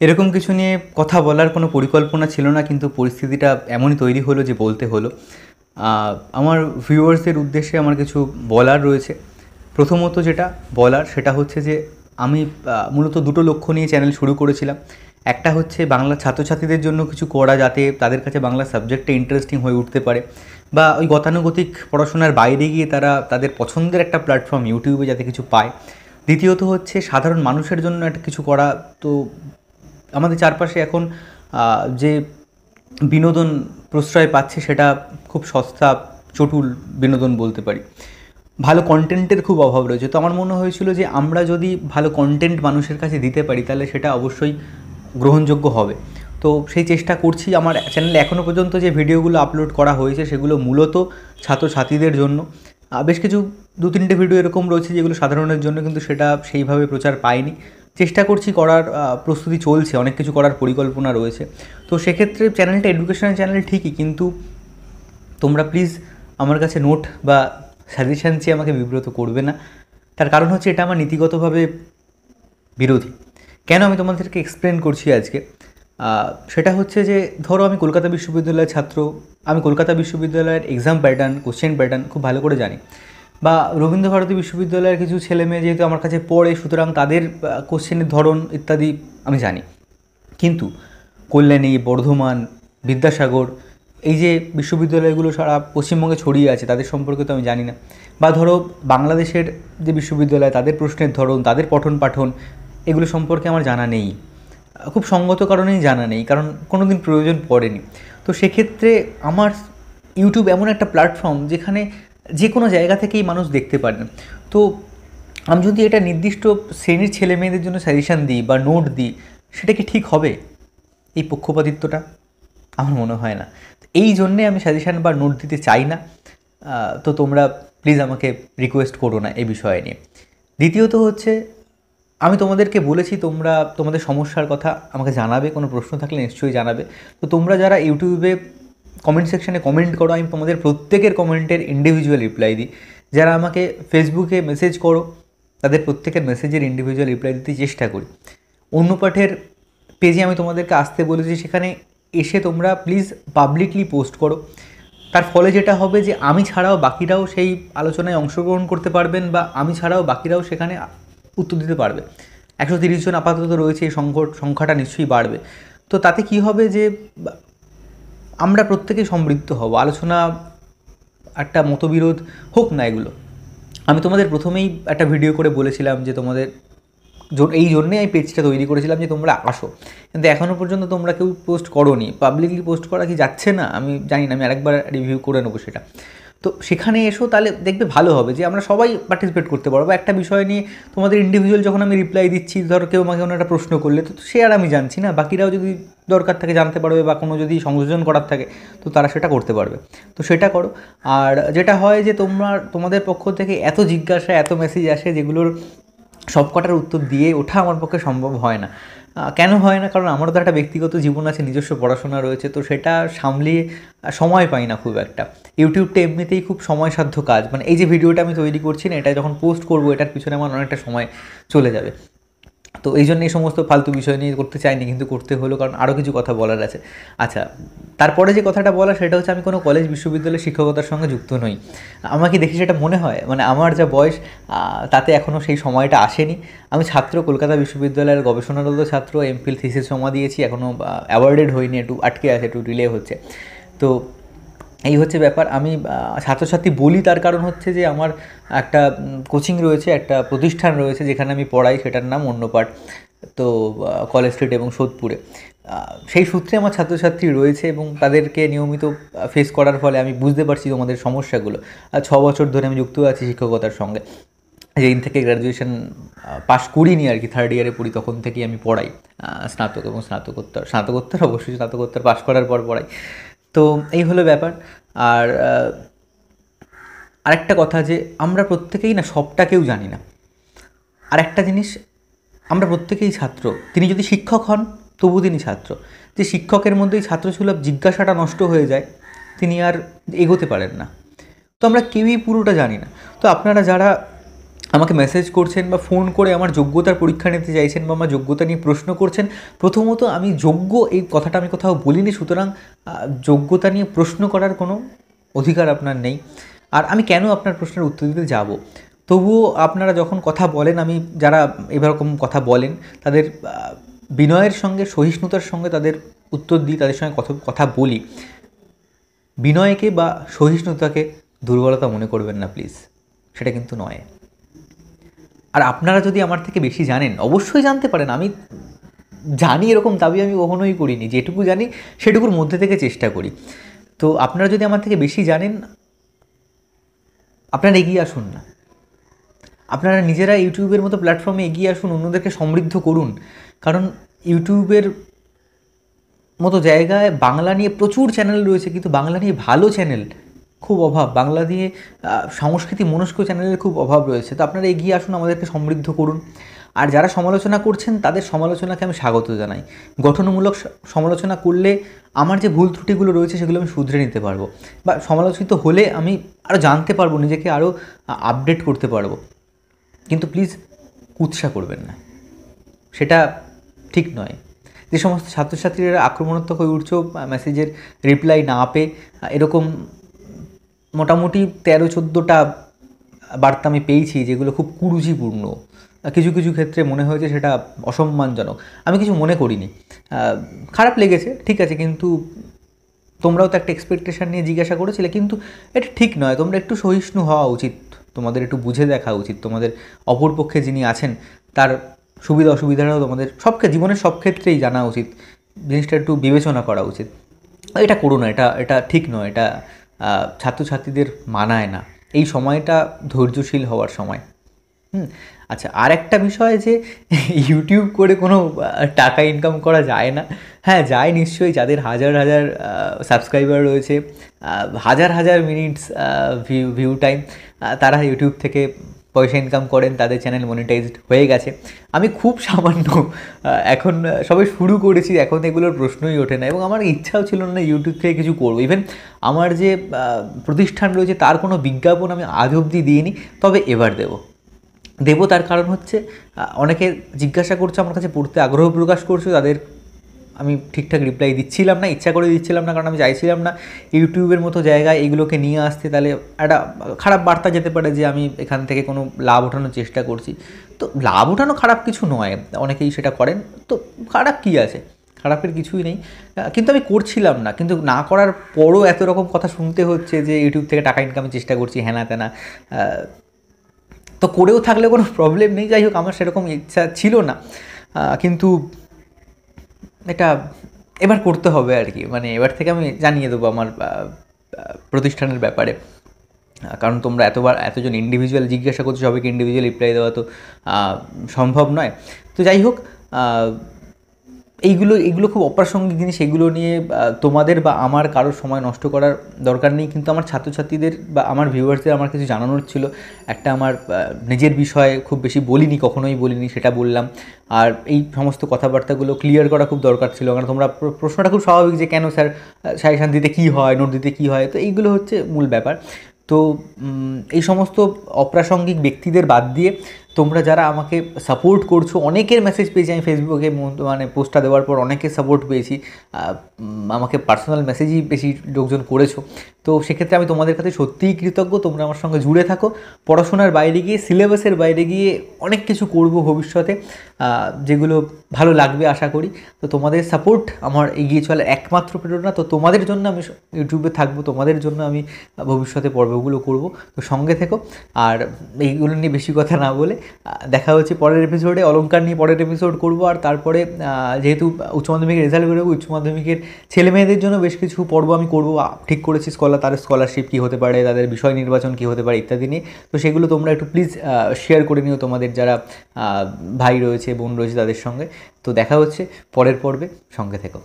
এরকম কিছু নিয়ে কথা বলার কোনো পরিকল্পনা ছিল না, কিন্তু পরিস্থিতিটা এমনই তৈরি হলো যে বলতে হলো। আমার ভিউয়ার্সদের উদ্দেশ্যে আমার কিছু বলার রয়েছে। প্রথমত যেটা বলার সেটা হচ্ছে যে আমি মূলত দুটো লক্ষ্য নিয়ে চ্যানেল শুরু করেছিলাম। একটা হচ্ছে বাংলা ছাত্রছাত্রীদের জন্য কিছু করা, যাতে তাদের কাছে বাংলা সাবজেক্টটা ইন্টারেস্টিং হয়ে উঠতে পারে, বা ওই গতানুগতিক পড়াশোনার বাইরে গিয়ে তারা তাদের পছন্দের একটা প্ল্যাটফর্ম ইউটিউবে যাতে কিছু পায়। দ্বিতীয়ত হচ্ছে সাধারণ মানুষের জন্য একটা কিছু করা। তো আমাদের চারপাশে এখন যে বিনোদন প্রশ্রয় পাচ্ছে সেটা খুব সস্তা, চটুল বিনোদন বলতে পারি। ভালো কন্টেন্টের খুব অভাব রয়েছে। তো আমার মনে হয়েছিল যে আমরা যদি ভালো কন্টেন্ট মানুষের কাছে দিতে পারি তাহলে সেটা অবশ্যই গ্রহণযোগ্য হবে। তো সেই চেষ্টা করছি। আমার চ্যানেলে এখনও পর্যন্ত যে ভিডিওগুলো আপলোড করা হয়েছে সেগুলো মূলত ছাত্রছাত্রীদের জন্য। বেশ কিছু 2-3টে ভিডিও এরকম রয়েছে যেগুলো সাধারণের জন্য, কিন্তু সেটা সেইভাবে প্রচার পায়নি। চেষ্টা করছি করার, প্রস্তুতি চলছে, অনেক কিছু করার পরিকল্পনা রয়েছে। তো সেক্ষেত্রে চ্যানেলটা এডুকেশনাল চ্যানেল ঠিকই, কিন্তু তোমরা প্লিজ আমার কাছে নোট বা সাজেশান চেয়ে আমাকে বিব্রত করবে না। তার কারণ হচ্ছে এটা আমার নীতিগতভাবে বিরোধী। কেন আমি তোমাদেরকে এক্সপ্লেন করছি আজকে। সেটা হচ্ছে যে ধরো আমি কলকাতা বিশ্ববিদ্যালয়ের ছাত্র, আমি কলকাতা বিশ্ববিদ্যালয়ের এক্সাম প্যাটার্ন, কোশ্চেন প্যাটার্ন খুব ভালো করে জানি। বা রবীন্দ্রভারতী বিশ্ববিদ্যালয়ের কিছু ছেলেমেয়ে যেহেতু আমার কাছে পড়ে, সুতরাং তাদের কোশ্চেনের ধরন ইত্যাদি আমি জানি। কিন্তু কল্যাণী, বর্ধমান, বিদ্যাসাগর, এই যে বিশ্ববিদ্যালয়গুলো সারা পশ্চিমবঙ্গে ছড়িয়ে আছে, তাদের সম্পর্কে তো আমি জানি না। বা ধরো বাংলাদেশের যে বিশ্ববিদ্যালয়, তাদের প্রশ্নের ধরন, তাদের পঠন পাঠন, এগুলো সম্পর্কে আমার জানা নেই। খুব সঙ্গত কারণেই জানা নেই, কারণ কোনো দিন প্রয়োজন পড়েনি। তো সেক্ষেত্রে আমার ইউটিউব এমন একটা প্ল্যাটফর্ম যেখানে যে কোনো জায়গা থেকেই মানুষ দেখতে পারেন। তো আমি যদি এটা নির্দিষ্ট শ্রেণীর ছেলে মেয়েদের জন্য সাজেশান দিই বা নোট দিই, সেটা কি ঠিক হবে? এই পক্ষপাতিত্বটা আমার মনে হয় না। এই জন্যে আমি সাজেশান বা নোট দিতে চাই না। তো তোমরা প্লিজ আমাকে রিকোয়েস্ট করো না এই বিষয় নিয়ে। দ্বিতীয়ত হচ্ছে আমি তোমাদেরকে বলেছি তোমরা তোমাদের সমস্যার কথা আমাকে জানাবে, কোনো প্রশ্ন থাকলে নিশ্চয়ই জানাবে। তো তোমরা যারা ইউটিউবে কমেন্ট সেকশানে কমেন্ট করো, আমি তোমাদের প্রত্যেকের কমেন্টের ইন্ডিভিজুয়াল রিপ্লাই দিই। যারা আমাকে ফেসবুকে মেসেজ করো, তাদের প্রত্যেকের মেসেজের ইন্ডিভিজুয়াল রিপ্লাই দিতে চেষ্টা করি। অন্য পাঠের পেজে আমি তোমাদেরকে আসতে বলেছি, সেখানে এসে তোমরা প্লিজ পাবলিকলি পোস্ট করো। তার ফলে যেটা হবে যে আমি ছাড়াও বাকিরাও সেই আলোচনায় অংশগ্রহণ করতে পারবেন, বা আমি ছাড়াও বাকিরাও সেখানে উত্তর দিতে পারবে। 130 জন আপাতত রয়েছে, এই সংখ্যাটা নিশ্চয়ই বাড়বে। তো তাতে কি হবে যে আমরা প্রত্যেকেই সমৃদ্ধ হব। আলোচনা, একটা মতবিরোধ হোক না এগুলো। আমি তোমাদের প্রথমেই একটা ভিডিও করে বলেছিলাম যে তোমাদের এই জন্যে আমি পেজটা তৈরি করেছিলাম যে তোমরা আসো, কিন্তু এখনও পর্যন্ত তোমরা কেউ পোস্ট করোনি। পাবলিকলি পোস্ট করা কি যাচ্ছে না আমি জানি না, আমি আরেকবার রিভিউ করে নেবো সেটা। তো সেখানে এসো, তাহলে দেখবে ভালো হবে যে আমরা সবাই পার্টিসিপেট করতে পারবো একটা বিষয় নিয়ে। তোমাদের ইন্ডিভিজুয়াল যখন আমি রিপ্লাই দিচ্ছি, ধরো কেউ আমাকে কোনো একটা প্রশ্ন করলে, তো সে আর আমি জানছি না, বাকিরাও যদি দরকার থাকে জানতে পারবে, বা কোনো যদি সংযোজন করার থাকে তো তারা সেটা করতে পারবে। তো সেটা করো। আর যেটা হয় যে তোমাদের পক্ষ থেকে এত জিজ্ঞাসা, এত মেসেজ আসে, যেগুলোর সব কটার উত্তর দিয়ে ওঠা আমার পক্ষে সম্ভব হয় না। কেন হয় না? কারণ আমারও তো একটা ব্যক্তিগত জীবন আছে, নিজস্ব পড়াশোনা রয়েছে, তো সেটা সামলিয়ে সময় পাই না খুব একটা। ইউটিউবটা এমনিতেই খুব সময়সাধ্য কাজ, মানে এই যে ভিডিওটা আমি তৈরি করছি না, এটা যখন পোস্ট করবো এটার পিছনে আমার অনেকটা সময় চলে যাবে। তো এই জন্য এই সমস্ত ফালতু বিষয় নিয়ে করতে চাইনি, কিন্তু করতে হলো কারণ আরও কিছু কথা বলার আছে। আচ্ছা, তারপরে যে কথাটা বলা সেটা হচ্ছে আমি কোনো কলেজ বিশ্ববিদ্যালয়ের শিক্ষকতার সঙ্গে যুক্ত নই। আমাকে দেখে সেটা মনে হয়, মানে আমার যা বয়স তাতে এখনও সেই সময়টা আসেনি। আমি ছাত্র, কলকাতা বিশ্ববিদ্যালয়ের গবেষণারত ছাত্র, এমফিল থিসিস জমা দিয়েছি, এখনও অ্যাওয়ার্ডেড হয়নি, একটু আটকে আছে, একটু ডিলে হচ্ছে। তো এই হচ্ছে ব্যাপার। আমি ছাত্রছাত্রী বলি তার কারণ হচ্ছে যে আমার একটা কোচিং রয়েছে, একটা প্রতিষ্ঠান রয়েছে যেখানে আমি পড়াই, সেটার নাম অন্যপাঠ। তো কলেজ স্ট্রিট এবং সোদপুরে। সেই সূত্রে আমার ছাত্রছাত্রী রয়েছে এবং তাদেরকে নিয়মিত ফেস করার ফলে আমি বুঝতে পারছি তোমাদের সমস্যাগুলো। 6 বছর ধরে আমি যুক্ত আছি শিক্ষকতার সঙ্গে। যেদিন থেকে গ্র্যাজুয়েশন পাশ করিনি আর কি, থার্ড ইয়ারে পড়ি, তখন থেকেই আমি পড়াই। স্নাতক এবং স্নাতকোত্তর অবশ্যই স্নাতকোত্তর পাশ করার পর পড়াই। তো এই হলো ব্যাপার। আর আরেকটা কথা যে আমরা প্রত্যেকেই না সবটা কেউ জানি না। আর একটা জিনিস, আমরা প্রত্যেকেই ছাত্র। তিনি যদি শিক্ষক হন তবু তিনি ছাত্র। যে শিক্ষকের মধ্যেই ছাত্রসুলভ জিজ্ঞাসাটা নষ্ট হয়ে যায়, তিনি আর এগোতে পারেন না। তো আমরা কেউই পুরোটা জানি না। তো আপনারা যারা আমাকে মেসেজ করছেন বা ফোন করে আমার যোগ্যতার পরীক্ষা নিতে চাইছেন বা আমার যোগ্যতা নিয়ে প্রশ্ন করছেন, প্রথমত আমি যোগ্য এই কথাটা আমি কোথাও বলিনি, সুতরাং যোগ্যতা নিয়ে প্রশ্ন করার কোনো অধিকার আপনার নেই। আর আমি কেন আপনার প্রশ্নের উত্তর দিতে যাব? তবুও আপনারা যখন কথা বলেন, আমি যারা এরকম কথা বলেন তাদের বিনয়ের সঙ্গে সহিষ্ণুতার সঙ্গে তাদের উত্তর দিই, তাদের সঙ্গে কথা বলি। বিনয়কে বা সহিষ্ণুতাকে দুর্বলতা মনে করবেন না প্লিজ, সেটা কিন্তু নয়। আর আপনারা যদি আমার থেকে বেশি জানেন, অবশ্যই জানতে পারেন, আমি জানি এরকম দাবি আমি কখনোই করিনি, যেটুকু জানি সেটুকুর মধ্যে থেকে চেষ্টা করি। তো আপনারা যদি আমার থেকে বেশি জানেন, আপনারা এগিয়ে আসুন না, আপনারা নিজেরা ইউটিউবের মতো প্ল্যাটফর্মে এগিয়ে আসুন, অন্যদেরকে সমৃদ্ধ করুন। কারণ ইউটিউবের মতো জায়গায় বাংলা নিয়ে প্রচুর চ্যানেল রয়েছে, কিন্তু বাংলা নিয়ে ভালো চ্যানেল খুব অভাব, বাংলা দিয়ে সংস্কৃতি মনস্ক চ্যানেলের খুব অভাব রয়েছে। তো আপনারা এগিয়ে আসুন, আমাদেরকে সমৃদ্ধ করুন। আর যারা সমালোচনা করছেন তাদের সমালোচনাকে আমি স্বাগত জানাই। গঠনমূলক সমালোচনা করলে আমার যে ভুল ত্রুটিগুলো রয়েছে সেগুলো আমি শুধরে নিতে পারবো, বা সমালোচিত হলে আমি আরও জানতে পারবো, নিজেকে আরও আপডেট করতে পারবো। কিন্তু প্লিজ কুৎসা করবেন না, সেটা ঠিক নয়। যে সমস্ত ছাত্রছাত্রীরা আক্রমণাত্মক হয়ে উঠছো মেসেজের রিপ্লাই না পেয়ে, এরকম মোটামুটি 13-14টা বার্তা আমি পেয়েছি যেগুলো খুব কুরুচিপূর্ণ, কিছু কিছু ক্ষেত্রে মনে হয়েছে সেটা অসম্মানজনক। আমি কিছু মনে করিনি, খারাপ লেগেছে, ঠিক আছে, কিন্তু তোমরাও তো একটা এক্সপেকটেশান নিয়ে জিজ্ঞাসা করেছিলে, কিন্তু এটা ঠিক নয়। তোমরা একটু সহিষ্ণু হওয়া উচিত, তোমাদের একটু বুঝে দেখা উচিত, তোমাদের অপরপক্ষে যিনি আছেন তার সুবিধা অসুবিধাটাও তোমাদের জীবনের সব ক্ষেত্রেই জানা উচিত, জিনিসটা একটু বিবেচনা করা উচিত। এটা করো না, এটা ঠিক নয়, এটা ছাত্রছাত্রীদের মানায় না। এই সময়টা ধৈর্যশীল হওয়ার সময়। আচ্ছা, আর একটা বিষয় যে ইউটিউব করে কোনো টাকা ইনকাম করা যায় না। হ্যাঁ, যায় নিশ্চয়ই। যাদের হাজার হাজার সাবস্ক্রাইবার রয়েছে, হাজার হাজার মিনিটস ভিউ টাইম, তারা ইউটিউব থেকে পয়সা ইনকাম করেন, তাদের চ্যানেল মনিটাইজড হয়ে গেছে। আমি খুব সামান্য এখন সবে শুরু করেছি, এখন এগুলোর প্রশ্নই ওঠে না, এবং আমার ইচ্ছাও ছিল না ইউটিউব থেকে কিছু করবো। ইভেন আমার যে প্রতিষ্ঠান রয়েছে তার কোনো বিজ্ঞাপন আমি আজ অবধি দিইনি, তবে এবার দেবো। তার কারণ হচ্ছে অনেকে জিজ্ঞাসা করছে, আমার কাছে পড়তে আগ্রহ প্রকাশ করছে, তাদের আমি ঠিকঠাক রিপ্লাই দিচ্ছিলাম না, ইচ্ছা করে দিচ্ছিলাম না, কারণ আমি চাইছিলাম না ইউটিউবের মতো জায়গায় এইগুলোকে নিয়ে আসতে, তাহলে একটা খারাপ বার্তা যেতে পারে যে আমি এখান থেকে কোনো লাভ ওঠানোর চেষ্টা করছি। তো লাভ ওঠানো খারাপ কিছু নয়, অনেকেই সেটা করেন, তো খারাপ কী আছে, খারাপের কিছুই নেই। কিন্তু আমি করছিলাম না, কিন্তু না করার পরও এত রকম কথা শুনতে হচ্ছে যে ইউটিউব থেকে টাকা ইনকামের চেষ্টা করছি, হ্যানা ত্যানা। তো করেও থাকলে কোনো প্রবলেম নেই, যাই হোক, আমার সেরকম ইচ্ছা ছিল না, কিন্তু এটা এবার করতে হবে আর কি। মানে এবার থেকে আমি জানিয়ে দেবো আমার প্রতিষ্ঠানের ব্যাপারে, কারণ তোমরা এতজন ইন্ডিভিজুয়াল জিজ্ঞাসা করছো, সবাইকে ইন্ডিভিজুয়াল রিপ্লাই দেওয়া তো সম্ভব নয়। তো যাই হোক, এইগুলো খুব অপ্রাসঙ্গিক জিনিস, এগুলো নিয়ে তোমাদের বা আমার কারোর সময় নষ্ট করার দরকার নেই। কিন্তু আমার ছাত্রছাত্রীদের বা আমার ভিউয়ার্সদের আমার কিছু জানানোর ছিল। একটা আমার নিজের বিষয়ে খুব বেশি বলিনি, কখনোই বলিনি, সেটা বললাম। আর এই সমস্ত কথাবার্তাগুলো ক্লিয়ার করা খুব দরকার ছিল, কারণ তোমরা প্রশ্নটা খুব স্বাভাবিক যে কেন স্যার সাজেশান দিতে কী হয়, নোট দিতে কী হয়। তো এইগুলো হচ্ছে মূল ব্যাপার। তো এই সমস্ত অপ্রাসঙ্গিক ব্যক্তিদের বাদ দিয়ে তোমরা যারা আমাকে সাপোর্ট করছো, অনেকের মেসেজ পেয়েছি আমি ফেসবুকে, মানে পোস্টটা দেওয়ার পর অনেকের সাপোর্ট পেয়েছি, আমাকে পার্সোনাল মেসেজই বেশি লোকজন করেছো। তো সেক্ষেত্রে আমি তোমাদের কাছে সত্যিই কৃতজ্ঞ। তোমরা আমার সঙ্গে জুড়ে থাকো, পড়াশোনার বাইরে গিয়ে, সিলেবাসের বাইরে গিয়ে অনেক কিছু করব ভবিষ্যতে, যেগুলো ভালো লাগবে আশা করি। তো তোমাদের সাপোর্ট আমার এগিয়ে চলার একমাত্র প্রেরণা। তো তোমাদের জন্য আমি ইউটিউবে থাকবো, তোমাদের জন্য আমি ভবিষ্যতে পর্বগুলো করব। তো সঙ্গে থেকো। আর এইগুলো নিয়ে বেশি কথা না বলে দেখা হচ্ছে পরের এপিসোডে। অলংকার নিয়ে পরের এপিসোড করব। আর তারপরে যেহেতু উচ্চ মাধ্যমিকের রেজাল্ট বেরোবে, উচ্চ মাধ্যমিকের ছেলে মেয়েদের জন্য বেশ কিছু পর্ব আমি করব, ঠিক করেছি। তাদের স্কলারশিপ কী হতে পারে, তাদের বিষয় নির্বাচন কী হতে পারে ইত্যাদি নিয়ে। তো সেগুলো তোমরা একটু প্লিজ শেয়ার করে নিও তোমাদের যারা ভাই রয়েছে, বোন রয়েছে তাদের সঙ্গে। তো দেখা হচ্ছে পরের পর্বে, সঙ্গে থেকো।